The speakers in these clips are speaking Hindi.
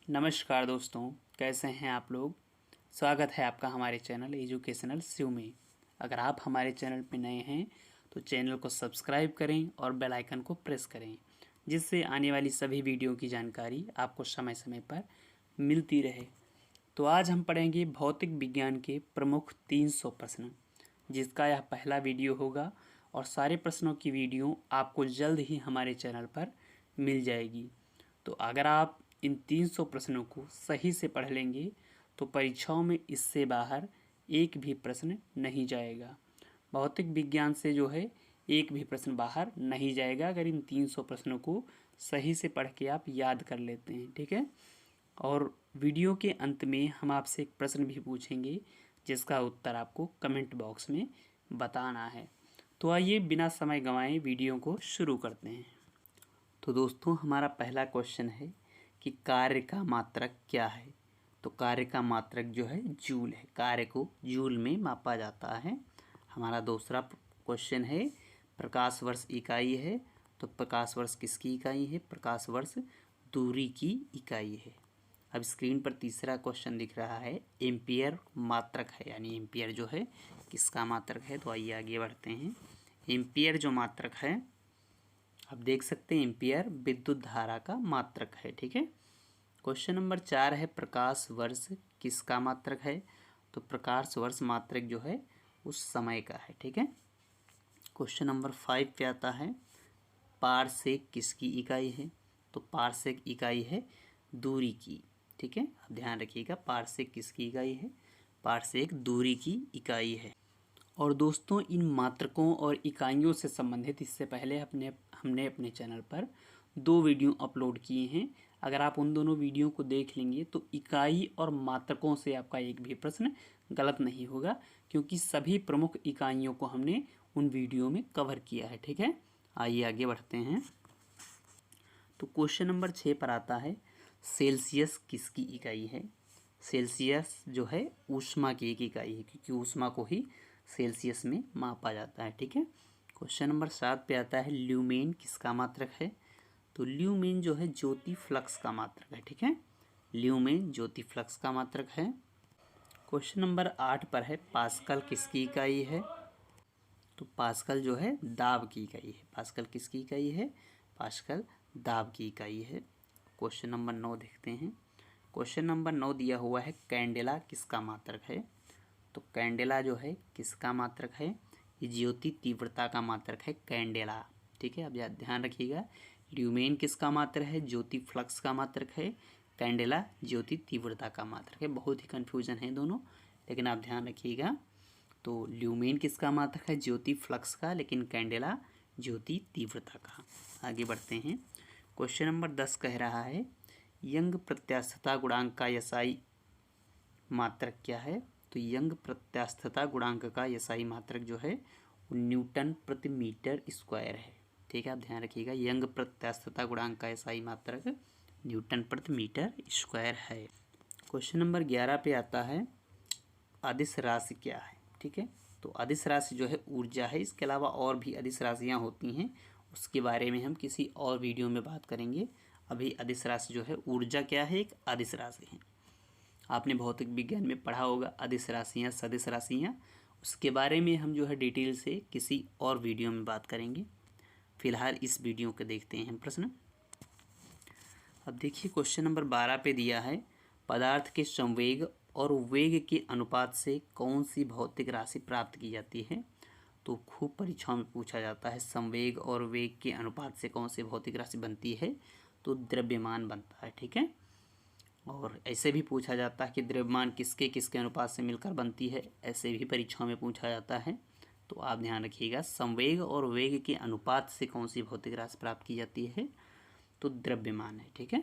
नमस्कार दोस्तों, कैसे हैं आप लोग। स्वागत है आपका हमारे चैनल एजुकेशनल शिव में। अगर आप हमारे चैनल पर नए हैं तो चैनल को सब्सक्राइब करें और बेल आइकन को प्रेस करें, जिससे आने वाली सभी वीडियो की जानकारी आपको समय समय पर मिलती रहे। तो आज हम पढ़ेंगे भौतिक विज्ञान के प्रमुख 300 प्रश्न, जिसका यह पहला वीडियो होगा और सारे प्रश्नों की वीडियो आपको जल्द ही हमारे चैनल पर मिल जाएगी। तो अगर आप इन 300 प्रश्नों को सही से पढ़ लेंगे तो परीक्षाओं में इससे बाहर एक भी प्रश्न नहीं जाएगा। भौतिक विज्ञान से जो है एक भी प्रश्न बाहर नहीं जाएगा अगर इन 300 प्रश्नों को सही से पढ़ के आप याद कर लेते हैं, ठीक है। और वीडियो के अंत में हम आपसे एक प्रश्न भी पूछेंगे जिसका उत्तर आपको कमेंट बॉक्स में बताना है। तो आइए बिना समय गंवाए वीडियो को शुरू करते हैं। तो दोस्तों, हमारा पहला क्वेश्चन है कि कार्य का मात्रक क्या है। तो कार्य का मात्रक जो है जूल है। कार्य को जूल में मापा जाता है। हमारा दूसरा क्वेश्चन है प्रकाश वर्ष इकाई है। तो प्रकाश वर्ष किसकी इकाई है? प्रकाश वर्ष दूरी की इकाई है। अब स्क्रीन पर तीसरा क्वेश्चन दिख रहा है एम्पियर मात्रक है, यानी एम्पियर जो है किसका मात्रक है। तो आइए आगे बढ़ते हैं। एम्पियर जो मात्रक है, आप देख सकते हैं एम्पियर विद्युत धारा का मात्रक है, ठीक है। क्वेश्चन नंबर 4 है प्रकाश वर्ष किसका मात्रक है। तो प्रकाश वर्ष मात्रक जो है उस समय का है, ठीक है। क्वेश्चन नंबर 5 पे आता है पारसेक किसकी इकाई है। तो पारसेक इकाई है दूरी की, ठीक है। आप ध्यान रखिएगा, पारसेक किसकी इकाई है? पारसेक दूरी की इकाई है। और दोस्तों, इन मात्रकों और इकाइयों से संबंधित इससे पहले हमने अपने चैनल पर 2 वीडियो अपलोड किए हैं। अगर आप उन दोनों वीडियो को देख लेंगे तो इकाई और मात्रकों से आपका एक भी प्रश्न गलत नहीं होगा, क्योंकि सभी प्रमुख इकाइयों को हमने उन वीडियो में कवर किया है, ठीक है। आइए आगे बढ़ते हैं। तो क्वेश्चन नंबर 6 पर आता है सेल्सियस किसकी इकाई है। सेल्सियस जो है ऊष्मा की एक इकाई है, क्योंकि ऊष्मा को ही सेल्सियस में मापा जाता है, ठीक है। क्वेश्चन नंबर 7 पे आता है ल्यूमेन किसका मात्रक है। तो ल्यूमेन जो है ज्योति फ्लक्स का मात्रक है, ठीक है। ल्यूमेन ज्योति फ्लक्स का मात्रक है। क्वेश्चन नंबर 8 पर है पास्कल किसकी इकाई है। तो पास्कल जो है दाब की इकाई है। पास्कल किसकी इकाई है? पास्कल दाब की इकाई है। क्वेश्चन नंबर 9 देखते हैं। क्वेश्चन नंबर 9 दिया हुआ है कैंडेला किसका मात्रक है। तो कैंडेला जो है किसका मात्रक है? ये ज्योति तीव्रता का मात्रक है कैंडेला, ठीक है। अब ध्यान रखिएगा, ल्यूमेन किसका मात्रक है? ज्योति फ्लक्स का मात्रक है। कैंडेला ज्योति तीव्रता का मात्रक है। बहुत ही कन्फ्यूजन है दोनों, लेकिन आप ध्यान रखिएगा। तो ल्यूमेन किसका मात्रक है? ज्योति फ्लक्स का, लेकिन कैंडेला ज्योति तीव्रता का। आगे बढ़ते हैं। क्वेश्चन नंबर 10 कह रहा है यंग प्रत्यास्थता गुणांक का एसआई मात्रक क्या है। तो यंग प्रत्यास्थता गुणांक का एसआई मात्रक जो है वो न्यूटन प्रति मीटर स्क्वायर है, ठीक है। आप ध्यान रखिएगा, यंग प्रत्यास्थता गुणांक का एसआई मात्रक न्यूटन प्रति मीटर स्क्वायर है। क्वेश्चन नंबर 11 पे आता है अदिश राशि क्या है, ठीक है। तो अदिश राशि जो है ऊर्जा है। इसके अलावा और भी अदिश राशियाँ होती हैं, उसके बारे में हम किसी और वीडियो में बात करेंगे। अभी अदिश राशि जो है ऊर्जा क्या है? एक अदिश राशि है। आपने भौतिक विज्ञान में पढ़ा होगा अदिश राशियाँ, सदिश राशियाँ, उसके बारे में हम जो है डिटेल से किसी और वीडियो में बात करेंगे। फिलहाल इस वीडियो को देखते हैं हम प्रश्न। अब देखिए क्वेश्चन नंबर 12 पे दिया है पदार्थ के संवेग और वेग के अनुपात से कौन सी भौतिक राशि प्राप्त की जाती है। तो खूब परीक्षाओं में पूछा जाता है संवेग और वेग के अनुपात से कौन सी भौतिक राशि बनती है। तो द्रव्यमान बनता है, ठीक है। और ऐसे भी पूछा जाता है कि द्रव्यमान किसके किसके अनुपात से मिलकर बनती है, ऐसे भी परीक्षाओं में पूछा जाता है। तो आप ध्यान रखिएगा, संवेग और वेग के अनुपात से कौन सी भौतिक राशि प्राप्त की जाती है। तो द्रव्यमान है, ठीक है।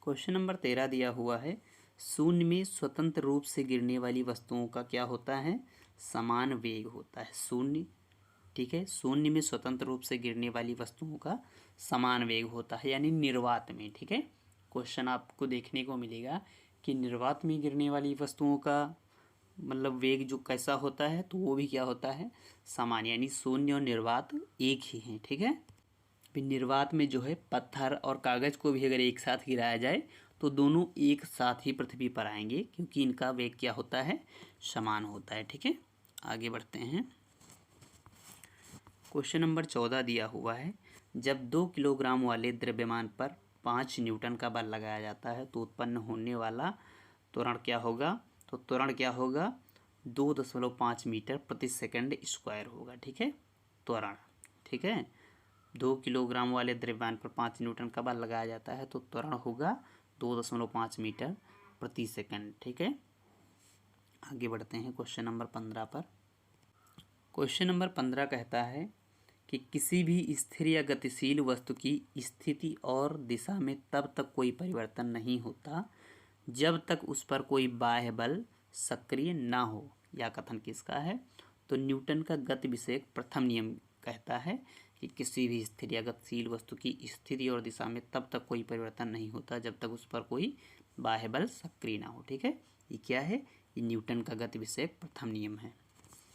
क्वेश्चन नंबर 13 दिया हुआ है शून्य में स्वतंत्र रूप से गिरने वाली वस्तुओं का क्या होता है? समान वेग होता है। शून्य, ठीक है, शून्य में स्वतंत्र रूप से गिरने वाली वस्तुओं का समान वेग होता है, यानी निर्वात में, ठीक है। क्वेश्चन आपको देखने को मिलेगा कि निर्वात में गिरने वाली वस्तुओं का मतलब वेग जो कैसा होता है, तो वो भी क्या होता है? समान, यानी शून्य और निर्वात एक ही हैं, ठीक है। निर्वात में जो है पत्थर और कागज़ को भी अगर एक साथ गिराया जाए तो दोनों एक साथ ही पृथ्वी पर आएंगे क्योंकि इनका वेग क्या होता है, समान होता है। ठीक है, आगे बढ़ते हैं। क्वेश्चन नंबर 14 दिया हुआ है, जब 2 किलोग्राम वाले द्रव्यमान पर 5 न्यूटन का बल लगाया जाता है तो उत्पन्न होने वाला त्वरण क्या होगा। तो त्वरण क्या होगा, 2.5 मीटर प्रति सेकंड स्क्वायर होगा। ठीक है, त्वरण। ठीक है, 2 किलोग्राम वाले द्रव्यमान पर 5 न्यूटन का बल लगाया जाता है तो त्वरण होगा 2.5 मीटर प्रति सेकंड। ठीक है, आगे बढ़ते हैं क्वेश्चन नंबर 15 पर। क्वेश्चन नंबर 15 कहता है कि किसी भी स्थिर या गतिशील वस्तु की स्थिति और दिशा में तब तक कोई परिवर्तन नहीं होता जब तक उस पर कोई बाह्य बल सक्रिय ना हो। यह कथन किसका है, तो न्यूटन का गति विषयक प्रथम नियम कहता है कि किसी भी स्थिर या गतिशील वस्तु की स्थिति और दिशा में तब तक कोई परिवर्तन नहीं होता जब तक उस पर कोई बाह्य बल सक्रिय ना हो। ठीक है, ये क्या है, ये न्यूटन का गति विषयक प्रथम नियम है।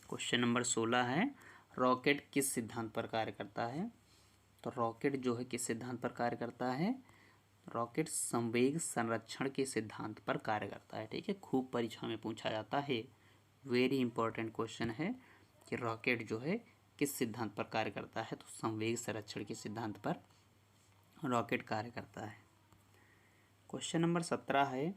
क्वेश्चन नंबर 16 है, रॉकेट किस सिद्धांत पर कार्य करता है। तो रॉकेट जो है किस सिद्धांत पर कार्य करता है, रॉकेट संवेग संरक्षण के सिद्धांत पर कार्य करता है। ठीक है, खूब परीक्षा में पूछा जाता है, वेरी इंपॉर्टेंट क्वेश्चन है कि रॉकेट जो है किस सिद्धांत पर कार्य करता है। तो संवेग संरक्षण के सिद्धांत पर रॉकेट कार्य करता है। क्वेश्चन नंबर 17 है,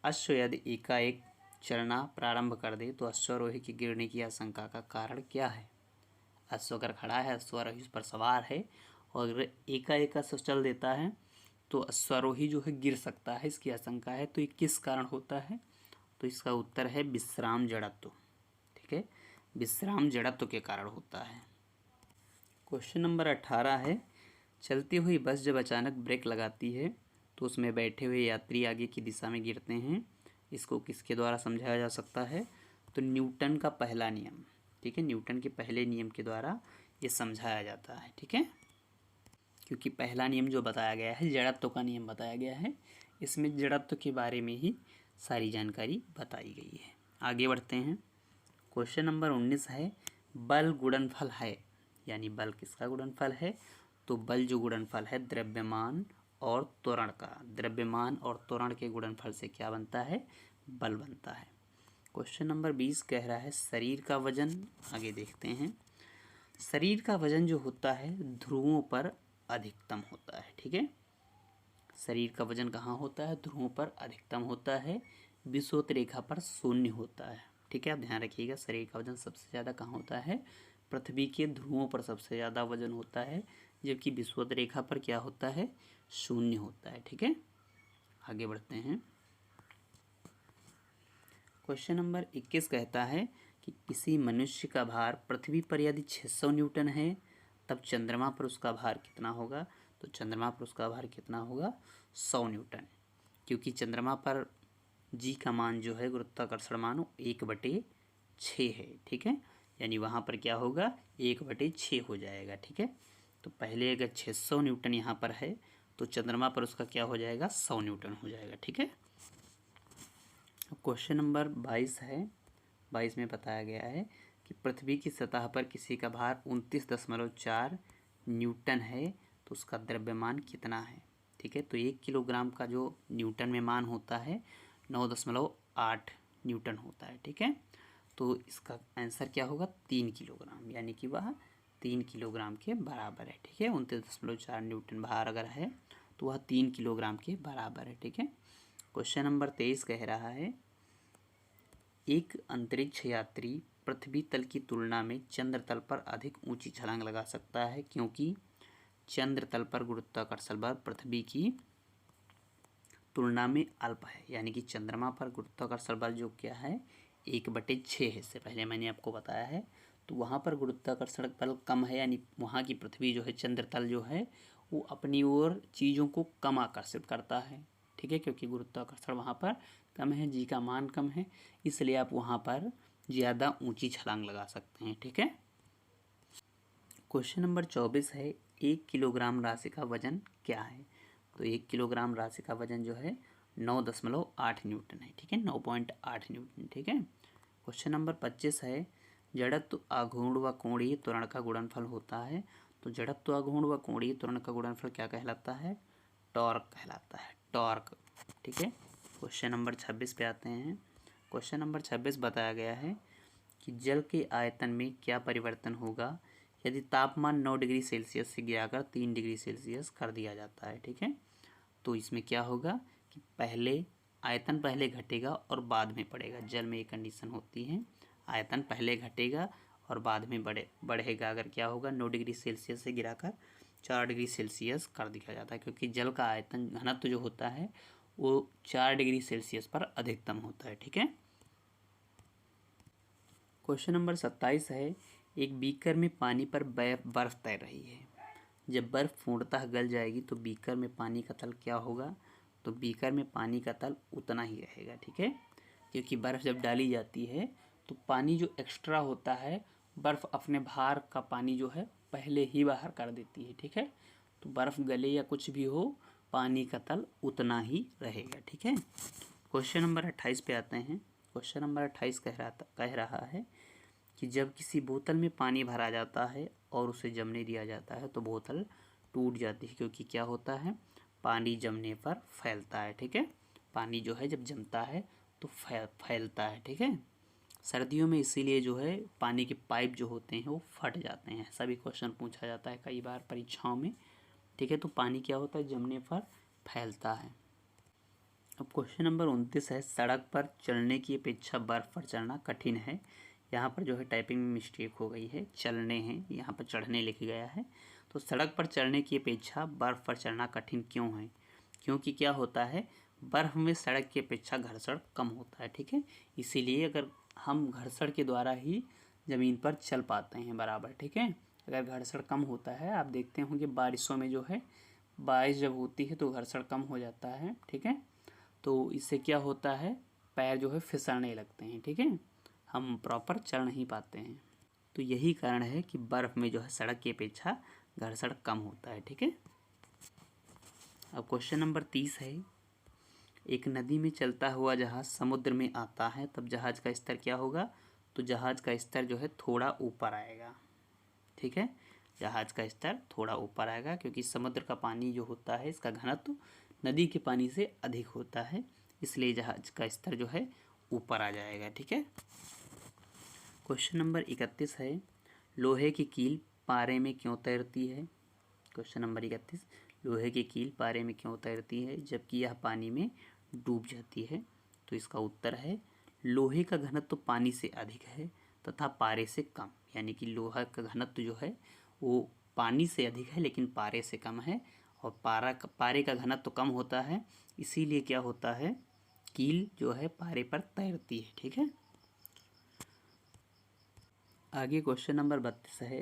अश्व यदि एकाएक चलना प्रारंभ कर दे तो अश्वारोही के गिरने की आशंका का कारण क्या है। अश्व अगर खड़ा है, अश्वारोही उस पर सवार है और एकाएक अश्व चल देता है तो अश्वारोही जो है गिर सकता है, इसकी आशंका है। तो ये किस कारण होता है, तो इसका उत्तर है विश्राम जड़त्व। ठीक है, विश्राम जड़त्व के कारण होता है। क्वेश्चन नंबर 18 है, चलती हुई बस जब अचानक ब्रेक लगाती है तो उसमें बैठे हुए यात्री आगे की दिशा में गिरते हैं। इसको किसके द्वारा समझाया जा सकता है, तो न्यूटन का पहला नियम। ठीक है, न्यूटन के पहले नियम के द्वारा ये समझाया जाता है। ठीक है, क्योंकि पहला नियम जो बताया गया है जड़त्व का नियम बताया गया है, इसमें जड़त्व के बारे में ही सारी जानकारी बताई गई है। आगे बढ़ते हैं। क्वेश्चन नंबर 19 है, बल गुणनफल है, यानी बल किसका गुणनफल है, तो बल जो गुणनफल है द्रव्यमान और त्वरण का, द्रव्यमान और त्वरण के गुणनफल से क्या बनता है, बल बनता है। क्वेश्चन नंबर 20 कह रहा है, शरीर का वजन। आगे देखते हैं। शरीर का वजन जो होता है ध्रुवों पर अधिकतम होता है। ठीक है, शरीर का वजन कहाँ होता है, ध्रुवों पर अधिकतम होता है, विषुवत रेखा पर शून्य होता है। ठीक है, आप ध्यान रखिएगा, शरीर का वजन सबसे ज़्यादा कहाँ होता है, पृथ्वी के ध्रुवों पर सबसे ज़्यादा वजन होता है, जबकि विषुवत रेखा पर क्या होता है, शून्य होता है। ठीक है, आगे बढ़ते हैं। क्वेश्चन नंबर 21 कहता है कि किसी मनुष्य का भार पृथ्वी पर यदि 600 न्यूटन है तब चंद्रमा पर उसका भार कितना होगा। तो चंद्रमा पर उसका भार कितना होगा, 100 न्यूटन, क्योंकि चंद्रमा पर जी का मान जो है गुरुत्वाकर्षण मान 1/6 है। ठीक है, यानी वहाँ पर क्या होगा, 1/6 हो जाएगा। ठीक है, तो पहले अगर 600 न्यूटन यहाँ पर है तो चंद्रमा पर उसका क्या हो जाएगा, 100 न्यूटन हो जाएगा। ठीक है, क्वेश्चन नंबर 22 है। 22 में बताया गया है कि पृथ्वी की सतह पर किसी का भार 29.4 न्यूटन है तो उसका द्रव्यमान कितना है। ठीक है, तो 1 किलोग्राम का जो न्यूटन में मान होता है 9.8 न्यूटन होता है। ठीक है, तो इसका आंसर क्या होगा, 3 किलोग्राम, यानी कि वह 3 किलोग्राम के बराबर है। ठीक है, 29.4 न्यूटन भार अगर है तो वह 3 किलोग्राम के बराबर है। ठीक है, क्वेश्चन नंबर 23 कह रहा है, एक अंतरिक्ष यात्री पृथ्वी तल की तुलना में चंद्र तल पर अधिक ऊंची छलांग लगा सकता है क्योंकि चंद्र तल पर गुरुत्वाकर्षण बल पृथ्वी की तुलना में अल्प है। यानी कि चंद्रमा पर गुरुत्वाकर्षण बल जो क्या है, 1/6 है, इससे पहले मैंने आपको बताया है। तो वहाँ पर गुरुत्वाकर्षण बल कम है, यानी वहाँ की पृथ्वी जो है, चंद्र तल जो है वो अपनी ओर चीज़ों को कम आकर्षित करता है। ठीक है, क्योंकि गुरुत्वाकर्षण वहाँ पर कम है, जी का मान कम है, इसलिए आप वहाँ पर ज़्यादा ऊंची छलांग लगा सकते हैं। ठीक है, क्वेश्चन नंबर 24 है, 1 किलोग्राम राशि का वजन क्या है। तो 1 किलोग्राम राशि का वजन जो है 9.8 न्यूटन है। ठीक है, 9.8 न्यूटन। ठीक है, क्वेश्चन नंबर 25 है, जड़त्व आघूर्ण व कोणीय त्वरण का गुणनफल होता है। तो जड़त्व आघूर्ण व कोणीय त्वरण का गुणनफल क्या कहलाता है, टॉर्क कहलाता है, टॉर्क। ठीक है। क्वेश्चन नंबर 26 पे आते हैं। क्वेश्चन नंबर 26 बताया गया है कि जल के आयतन में क्या परिवर्तन होगा यदि तापमान 9 डिग्री सेल्सियस से गिराकर 3 डिग्री सेल्सियस कर दिया जाता है, ठीक है। तो इसमें क्या होगा कि पहले आयतन पहले घटेगा और बाद में बढ़ेगा। जल में एक कंडीशन होती है, आयतन पहले घटेगा और बाद में बढ़ेगा। अगर क्या होगा 9 डिग्री सेल्सियस से गिराकर 4 डिग्री सेल्सियस कर दिया जाता है, क्योंकि जल का आयतन घनत्व जो होता है वो 4 डिग्री सेल्सियस पर अधिकतम होता है, ठीक है। क्वेश्चन नंबर 27 है, एक बीकर में पानी पर बर्फ तैर रही है। जब बर्फ पूर्णतः गल जाएगी तो बीकर में पानी का तल क्या होगा? तो बीकर में पानी का तल उतना ही रहेगा, ठीक है। क्योंकि बर्फ़ जब डाली जाती है तो पानी जो एक्स्ट्रा होता है, बर्फ़ अपने भार का पानी जो है पहले ही बाहर कर देती है, ठीक है। तो बर्फ़ गले या कुछ भी हो, पानी का तल उतना ही रहेगा, ठीक है। क्वेश्चन नंबर 28 पे आते हैं। क्वेश्चन नंबर 28 कह रहा है कि जब किसी बोतल में पानी भरा जाता है और उसे जमने दिया जाता है तो बोतल टूट जाती है, क्योंकि क्या होता है, पानी जमने पर फैलता है, ठीक है। पानी जो है जब जमता है तो फैलता है, ठीक है। सर्दियों में इसीलिए जो है पानी के पाइप जो होते हैं वो फट जाते हैं। ऐसा भी क्वेश्चन पूछा जाता है कई बार परीक्षाओं में, ठीक है। तो पानी क्या होता है, जमने पर फैलता है। अब क्वेश्चन नंबर 29 है, सड़क पर चलने की अपेक्षा बर्फ़ पर चढ़ना कठिन है। यहाँ पर जो है टाइपिंग में मिस्टेक हो गई है, चलने हैं, यहाँ पर चढ़ने लिख गया है। तो सड़क पर चढ़ने की अपेक्षा बर्फ़ पर चढ़ना कठिन क्यों है? क्योंकि क्या होता है, बर्फ़ में सड़क की अपेक्षा घर्षण कम होता है, ठीक है। इसीलिए अगर हम घर्षण के द्वारा ही ज़मीन पर चल पाते हैं बराबर, ठीक है। अगर घर्षण कम होता है, आप देखते होंगे बारिशों में जो है, बारिश जब होती है तो घर्षण कम हो जाता है, ठीक है। तो इससे क्या होता है, पैर जो है फिसलने लगते हैं, ठीक है, हम प्रॉपर चल नहीं पाते हैं। तो यही कारण है कि बर्फ़ में जो है सड़क की अपेक्षा घर्षण कम होता है, ठीक है। अब क्वेश्चन नंबर 30 है, एक नदी में चलता हुआ जहाज समुद्र में आता है तब जहाज का स्तर क्या होगा? तो जहाज का स्तर जो है थोड़ा ऊपर आएगा, ठीक है। जहाज का स्तर थोड़ा ऊपर आएगा क्योंकि समुद्र का पानी जो होता है इसका घनत्व नदी के पानी से अधिक होता है, इसलिए जहाज का स्तर जो है ऊपर आ जाएगा, ठीक है। क्वेश्चन नंबर 31 है, लोहे की कील पारे में क्यों तैरती है? क्वेश्चन नंबर 31, लोहे की कील पारे में क्यों तैरती है जबकि यह पानी में डूब जाती है? तो इसका उत्तर है, लोहे का घनत्व तो पानी से अधिक है तथा पारे से कम। यानी कि लोहा का घनत्व जो है वो पानी से अधिक है लेकिन पारे से कम है, और पारे का घनत्व तो कम होता है, इसीलिए क्या होता है, कील जो है पारे पर तैरती है, ठीक है। आगे क्वेश्चन नंबर 32 है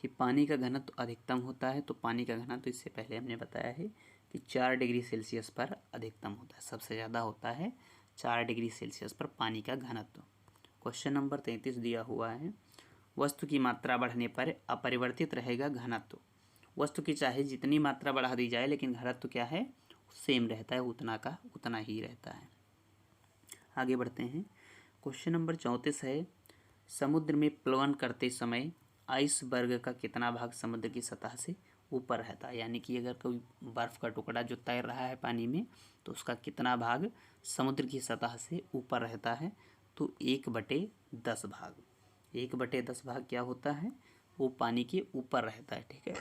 कि पानी का घनत्व अधिकतम होता है। तो पानी का घनत्व इससे पहले हमने बताया है कि 4 डिग्री सेल्सियस पर अधिकतम होता है, सबसे ज़्यादा होता है 4 डिग्री सेल्सियस पर पानी का घनत्व। क्वेश्चन नंबर 33 दिया हुआ है, वस्तु की मात्रा बढ़ने पर अपरिवर्तित रहेगा घनत्व। वस्तु की चाहे जितनी मात्रा बढ़ा दी जाए लेकिन घनत्व क्या है, सेम रहता है, उतना का उतना ही रहता है। आगे बढ़ते हैं। क्वेश्चन नंबर 34 है, समुद्र में प्लवन करते समय आइसबर्ग का कितना भाग समुद्र की सतह से ऊपर रहता है? यानी कि अगर कोई बर्फ़ का टुकड़ा जो तैर रहा है पानी में तो उसका कितना भाग समुद्र की सतह से ऊपर रहता है? तो 1/10 भाग। 1/10 भाग क्या होता है, वो पानी के ऊपर रहता है, ठीक है।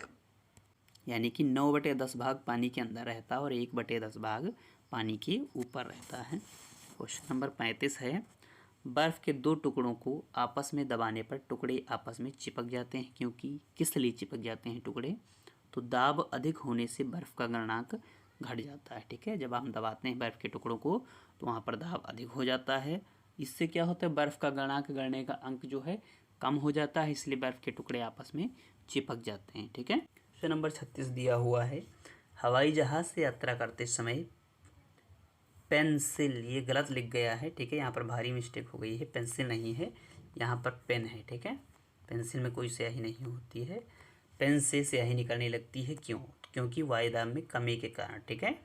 यानी कि 9/10 भाग पानी के अंदर रहता है और 1/10 भाग पानी के ऊपर रहता है। क्वेश्चन नंबर 35 है, बर्फ़ के 2 टुकड़ों को आपस में दबाने पर टुकड़े आपस में चिपक जाते हैं, क्योंकि किस लिए चिपक जाते हैं टुकड़े? तो दाब अधिक होने से बर्फ़ का गलनांक घट जाता है, ठीक है। जब हम दबाते हैं बर्फ़ के टुकड़ों को तो वहाँ पर दाब अधिक हो जाता है, इससे क्या होता है, बर्फ़ का गलनांक गढ़ने का अंक जो है कम हो जाता है, इसलिए बर्फ़ के टुकड़े आपस में चिपक जाते हैं, ठीक है। क्वेश्चन नंबर 36 दिया हुआ है, हवाई जहाज़ से यात्रा करते समय पेंसिल, ये गलत लिख गया है, ठीक है, यहाँ पर भारी मिस्टेक हो गई है, पेंसिल नहीं है, यहाँ पर पेन है, ठीक है। पेंसिल में कोई स्याही नहीं होती है, पेन से स्याही निकलने लगती है, क्यों? क्योंकि वायुदाब में कमी के कारण, ठीक है।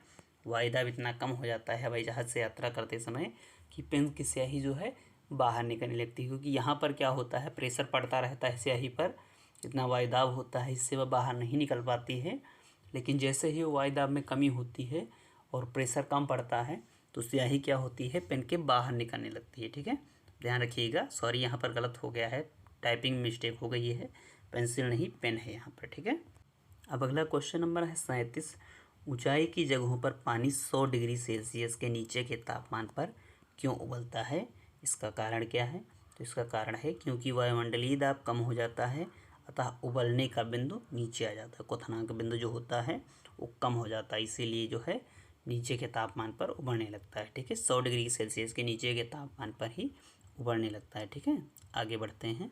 वायुदाब इतना कम हो जाता है हवाई जहाज़ से यात्रा करते समय कि पेन की स्याही जो है बाहर निकलने लगती है, क्योंकि यहाँ पर क्या होता है, प्रेशर पड़ता रहता है स्याही पर, इतना वायुदाब होता है, इससे वह बाहर नहीं निकल पाती है। लेकिन जैसे ही वायुदाब में कमी होती है और प्रेशर कम पड़ता है तो स्याही क्या होती है, पेन के बाहर निकलने लगती है। ठीक है, ध्यान रखिएगा। सॉरी, यहाँ पर गलत हो गया है, टाइपिंग मिस्टेक हो गई है, पेंसिल नहीं पेन है यहाँ पर। ठीक है, अब अगला क्वेश्चन नंबर है 37। ऊंचाई की जगहों पर पानी 100 डिग्री सेल्सियस के नीचे के तापमान पर क्यों उबलता है, इसका कारण क्या है। तो इसका कारण है क्योंकि वायुमंडलीय दाब कम हो जाता है, अतः उबलने का बिंदु नीचे आ जाता है। क्वथनांक बिंदु जो होता है वो कम हो जाता है, इसीलिए जो है नीचे के तापमान पर उबलने लगता है। ठीक है, 100 डिग्री सेल्सियस के नीचे के तापमान पर ही उबलने लगता है। ठीक है, आगे बढ़ते हैं।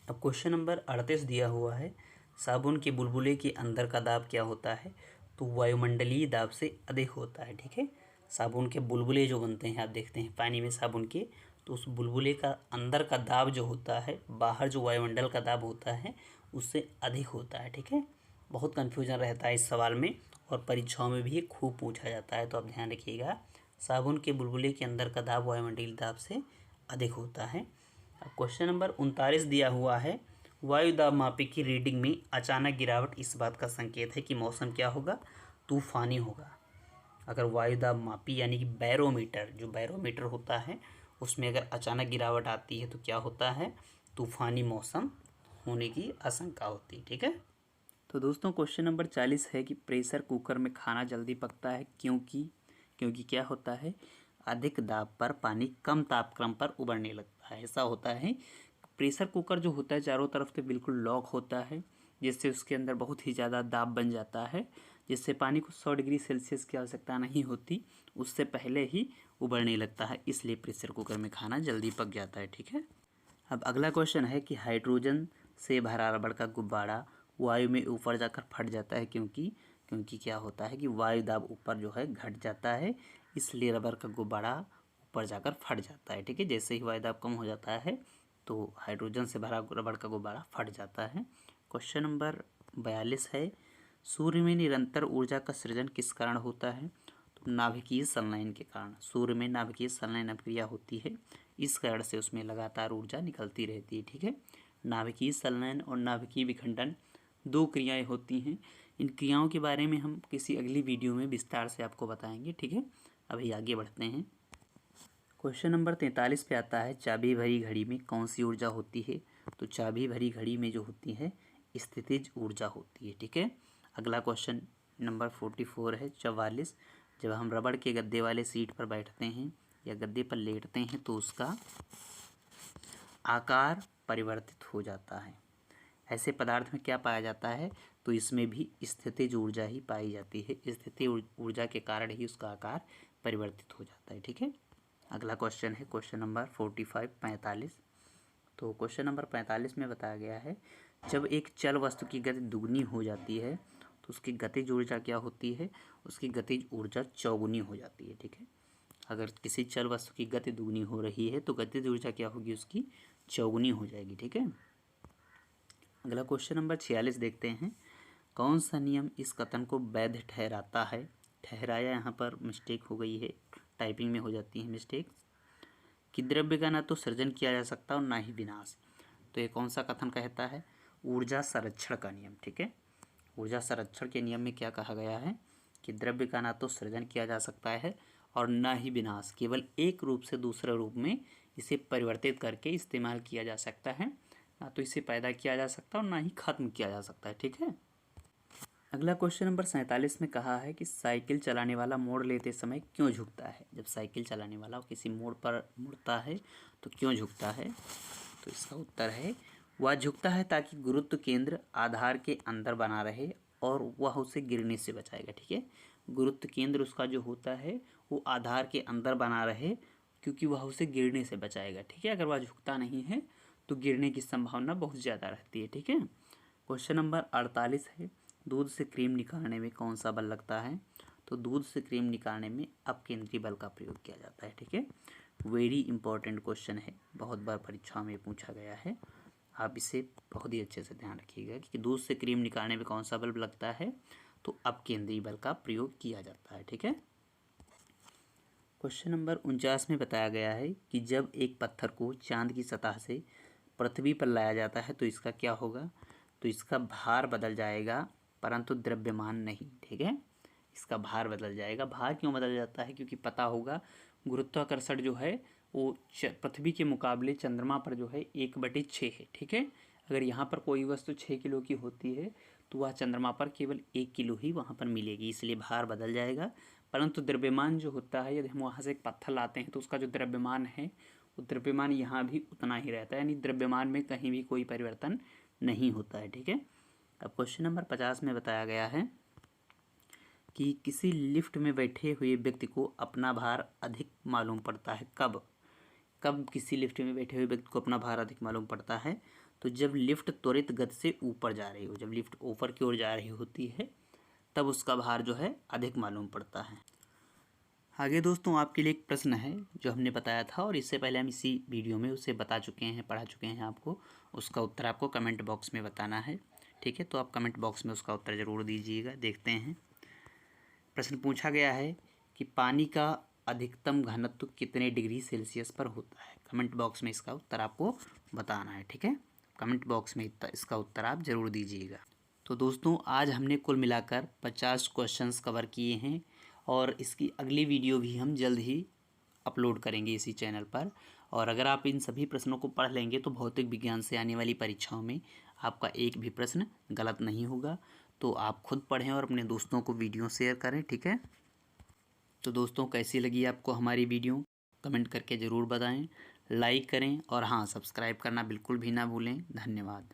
अब क्वेश्चन नंबर 38 दिया हुआ है, साबुन के बुलबुले के अंदर का दाब क्या होता है। तो वायुमंडलीय दाब से अधिक होता है। ठीक है, साबुन के बुलबुले जो बनते हैं, आप देखते हैं पानी में साबुन के, तो उस बुलबुले का अंदर का दाब जो होता है, बाहर जो वायुमंडल का दाब होता है उससे अधिक होता है। ठीक है, बहुत कन्फ्यूजन रहता है इस सवाल में और परीक्षाओं में भी खूब पूछा जाता है, तो आप ध्यान रखिएगा। साबुन के बुलबुले के अंदर का दाब वायुमंडलीय दाब से अधिक होता है। अब क्वेश्चन नंबर 39 दिया हुआ है, वायु दाब मापी की रीडिंग में अचानक गिरावट इस बात का संकेत है कि मौसम क्या होगा, तूफानी होगा। अगर वायु दाब मापी यानी कि बैरोमीटर, जो बैरोमीटर होता है उसमें अगर अचानक गिरावट आती है तो क्या होता है, तूफानी मौसम होने की आशंका होती है। ठीक है, तो दोस्तों क्वेश्चन नंबर 40 है कि प्रेशर कुकर में खाना जल्दी पकता है क्योंकि क्या होता है, अधिक दाब पर पानी कम तापक्रम पर उबलने लगता है। ऐसा होता है, प्रेशर कुकर जो होता है चारों तरफ से बिल्कुल लॉक होता है, जिससे उसके अंदर बहुत ही ज़्यादा दाब बन जाता है, जिससे पानी को 100 डिग्री सेल्सियस की आवश्यकता नहीं होती, उससे पहले ही उबलने लगता है, इसलिए प्रेशर कुकर में खाना जल्दी पक जाता है। ठीक है, अब अगला क्वेश्चन है कि हाइड्रोजन से भरा रबड़ का गुब्बारा वायु में ऊपर जाकर फट जाता है क्योंकि क्या होता है कि वायु दाब ऊपर जो है घट जाता है, इसलिए रबर का गुब्बारा ऊपर जाकर फट जाता है। ठीक है, जैसे ही वायु दाब कम हो जाता है तो हाइड्रोजन से भरा रबड़ का गुब्बारा फट जाता है। क्वेश्चन नंबर 42 है, सूर्य में निरंतर ऊर्जा का सृजन किस कारण होता है। तो नाभिकीय संलयन के कारण। सूर्य में नाभिकीय संलयन अभिक्रिया होती है, इस कारण से उसमें लगातार ऊर्जा निकलती रहती है। ठीक है, नाभिकीय संलयन और नाभिकीय विखंडन दो क्रियाएं होती हैं। इन क्रियाओं के बारे में हम किसी अगली वीडियो में विस्तार से आपको बताएंगे। ठीक है, अभी आगे बढ़ते हैं। क्वेश्चन नंबर 43 पे आता है, चाबी भरी घड़ी में कौन सी ऊर्जा होती है। तो चाबी भरी घड़ी में जो होती है स्थितिज ऊर्जा होती है। ठीक है, अगला क्वेश्चन नंबर 44 है 44। जब हम रबड़ के गद्दे वाले सीट पर बैठते हैं या गद्दे पर लेटते हैं तो उसका आकार परिवर्तित हो जाता है। ऐसे पदार्थ में क्या पाया जाता है, तो इसमें भी स्थितिज ऊर्जा ही पाई जाती है। स्थितिज ऊर्जा के कारण ही उसका आकार परिवर्तित हो जाता है। ठीक है, अगला क्वेश्चन है क्वेश्चन नंबर 45। तो क्वेश्चन नंबर 45 में बताया गया है, जब एक चल वस्तु की गति दुगनी हो जाती है तो उसकी गतिज ऊर्जा क्या होती है, उसकी गतिज ऊर्जा चौगुनी हो जाती है। ठीक है, अगर किसी चल वस्तु की गति दुगनी हो रही है तो गतिज ऊर्जा क्या होगी, उसकी चौगुनी हो जाएगी। ठीक है, अगला क्वेश्चन नंबर 46 देखते हैं, कौन सा नियम इस कथन को वैध ठहराता है। ठहराया यहाँ पर मिस्टेक हो गई है, टाइपिंग में हो जाती है मिस्टेक, कि द्रव्य का ना तो सृजन किया जा सकता और ना ही विनाश। तो ये कौन सा कथन कहता है, ऊर्जा संरक्षण का नियम। ठीक है, ऊर्जा संरक्षण के नियम में क्या कहा गया है कि द्रव्य का ना तो सृजन किया जा सकता है और ना ही विनाश, केवल एक रूप से दूसरे रूप में इसे परिवर्तित करके इस्तेमाल किया जा सकता है, ना तो इसे पैदा किया जा सकता और ना ही खत्म किया जा सकता है। ठीक है, अगला क्वेश्चन नंबर 47 में कहा है कि साइकिल चलाने वाला मोड़ लेते समय क्यों झुकता है। जब साइकिल चलाने वाला किसी मोड़ पर मुड़ता है तो क्यों झुकता है। तो इसका उत्तर है, वह झुकता है ताकि गुरुत्व केंद्र आधार के अंदर बना रहे और वह उसे गिरने से बचाएगा। ठीक है, गुरुत्व केंद्र उसका जो होता है वो आधार के अंदर बना रहे, क्योंकि वह उसे गिरने से बचाएगा। ठीक है, अगर वह झुकता नहीं है तो गिरने की संभावना बहुत ज़्यादा रहती है। ठीक है, क्वेश्चन नंबर 48 है, दूध से क्रीम निकालने में कौन सा बल लगता है। तो दूध से क्रीम निकालने में अपकेंद्री बल का प्रयोग किया जाता है। ठीक है, वेरी इंपॉर्टेंट क्वेश्चन है, बहुत बार परीक्षा में पूछा गया है, आप इसे बहुत ही अच्छे से ध्यान रखिएगा कि दूध से क्रीम निकालने में कौन सा बल लगता है, तो अपकेंद्री बल का प्रयोग किया जाता है। ठीक है, क्वेश्चन नंबर 49 में बताया गया है कि जब एक पत्थर को चांद की सतह से पृथ्वी पर लाया जाता है तो इसका क्या होगा। तो इसका भार बदल जाएगा परंतु द्रव्यमान नहीं। ठीक है, इसका भार बदल जाएगा। भार क्यों बदल जाता है? क्योंकि पता होगा गुरुत्वाकर्षण जो है वो पृथ्वी के मुकाबले चंद्रमा पर जो है 1/6 है। ठीक है, अगर यहाँ पर कोई वस्तु 6 किलो की होती है तो वह चंद्रमा पर केवल 1 किलो ही वहाँ पर मिलेगी, इसलिए भार बदल जाएगा। परंतु द्रव्यमान जो होता है, यदि हम वहाँ से एक पत्थर लाते हैं तो उसका जो द्रव्यमान है वो द्रव्यमान यहाँ भी उतना ही रहता है, यानी द्रव्यमान में कहीं भी कोई परिवर्तन नहीं होता है। ठीक है, अब क्वेश्चन नंबर 50 में बताया गया है कि किसी लिफ्ट में बैठे हुए व्यक्ति को अपना भार अधिक मालूम पड़ता है। कब कब किसी लिफ्ट में बैठे हुए व्यक्ति को अपना भार अधिक मालूम पड़ता है? तो जब लिफ्ट त्वरित गति से ऊपर जा रही हो, जब लिफ्ट ऊपर की ओर जा रही होती है तब उसका भार जो है अधिक मालूम पड़ता है। आगे दोस्तों आपके लिए एक प्रश्न है जो हमने बताया था और इससे पहले हम इसी वीडियो में उसे बता चुके हैं, पढ़ा चुके हैं आपको। उसका उत्तर आपको कमेंट बॉक्स में बताना है। ठीक है, तो आप कमेंट बॉक्स में उसका उत्तर ज़रूर दीजिएगा। देखते हैं, प्रश्न पूछा गया है कि पानी का अधिकतम घनत्व कितने डिग्री सेल्सियस पर होता है? कमेंट बॉक्स में इसका उत्तर आपको बताना है। ठीक है, कमेंट बॉक्स में इसका उत्तर आप ज़रूर दीजिएगा। तो दोस्तों आज हमने कुल मिलाकर 50 क्वेश्चंस कवर किए हैं और इसकी अगली वीडियो भी हम जल्द ही अपलोड करेंगे इसी चैनल पर। और अगर आप इन सभी प्रश्नों को पढ़ लेंगे तो भौतिक विज्ञान से आने वाली परीक्षाओं में आपका एक भी प्रश्न गलत नहीं होगा। तो आप खुद पढ़ें और अपने दोस्तों को वीडियो शेयर करें। ठीक है, तो दोस्तों कैसी लगी आपको हमारी वीडियो कमेंट करके ज़रूर बताएं, लाइक करें और हाँ सब्सक्राइब करना बिल्कुल भी ना भूलें। धन्यवाद।